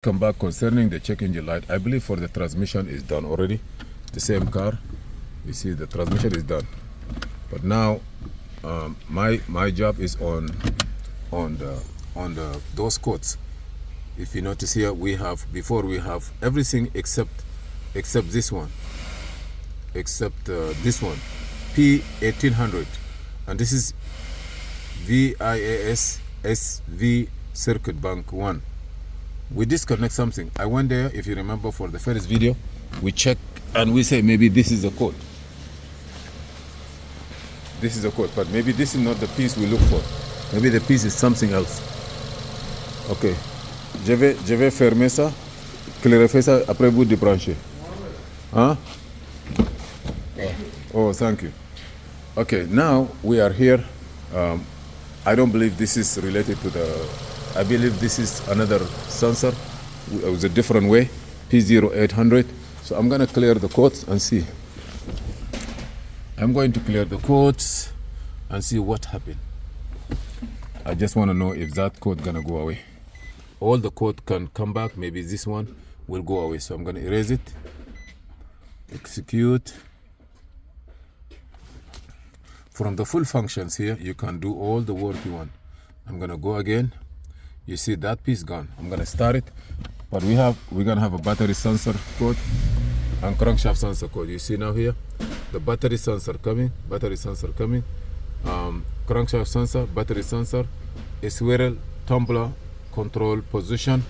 Come back concerning the check engine light. I believe for the transmission is done already. The same car, you see the transmission is done. But now my job is on those codes. If you notice here, we have everything except this one, this one, P1800, and this is VIAS SV circuit bank 1. We disconnect something. I went there, if you remember, for the first video, we check and we say maybe this is the code. This is the code, but maybe this is not the piece we look for. Maybe the piece is something else. Ok. Je vais fermer ça, clarifier ça, après vous débrancher. Huh? Oh, thank you. Okay, now we are here. I don't believe this is related to I believe this is another sensor with a different way, P0800. So I'm going to clear the codes and see. I'm going to clear the codes and see what happened. I just want to know if that code going to go away. All the code can come back. Maybe this one will go away. So I'm going to erase it. Execute. From the full functions here, you can do all the work you want. I'm going to go again. You see that piece gone. I'm gonna start it, but we're gonna have a battery sensor code and crankshaft sensor code. You see now here, the battery sensor coming, crankshaft sensor, battery sensor, a swirl, tumbler, control position.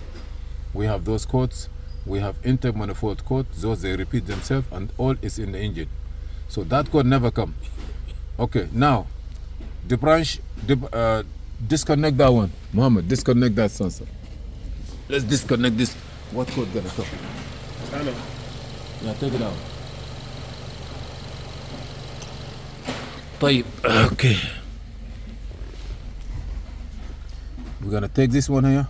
We have those codes. We have intake manifold code. Those they repeat themselves, and all is in the engine. So that code never come. Okay, now the branch. Disconnect that one. Muhammad, disconnect that sensor. Let's disconnect this. What code gonna come? I know. Yeah, take it out. Okay. We're gonna take this one here.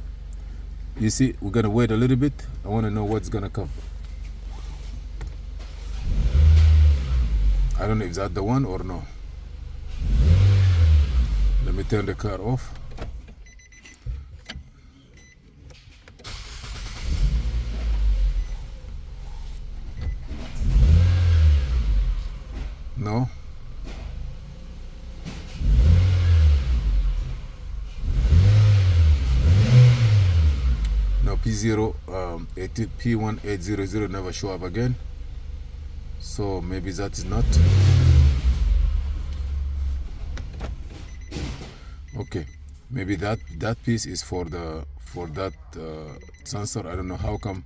You see, we're gonna wait a little bit. I wanna know what's gonna come. I don't know if that's the one or no. Let me turn the car off. No. No, P1800 never show up again. So maybe that is not. Okay, maybe that piece is for that sensor. I don't know how come.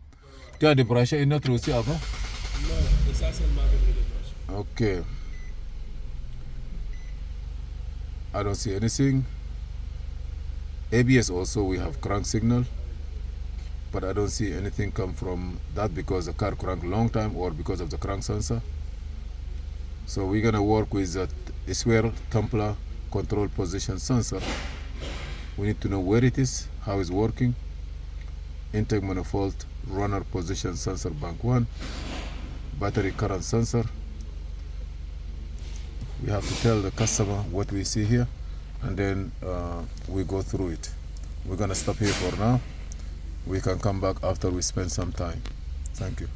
The brush is not through. No, it's okay. I don't see anything. ABS also we have crank signal, but I don't see anything come from that because the car cranked long time or because of the crank sensor. So we're gonna work with that swirl, tumbler, control position sensor. We need to know where it is, how it's working. Intake manifold, runner position sensor bank 1, battery current sensor. We have to tell the customer what we see here, and then we go through it. We're gonna stop here for now. We can come back after we spend some time. Thank you.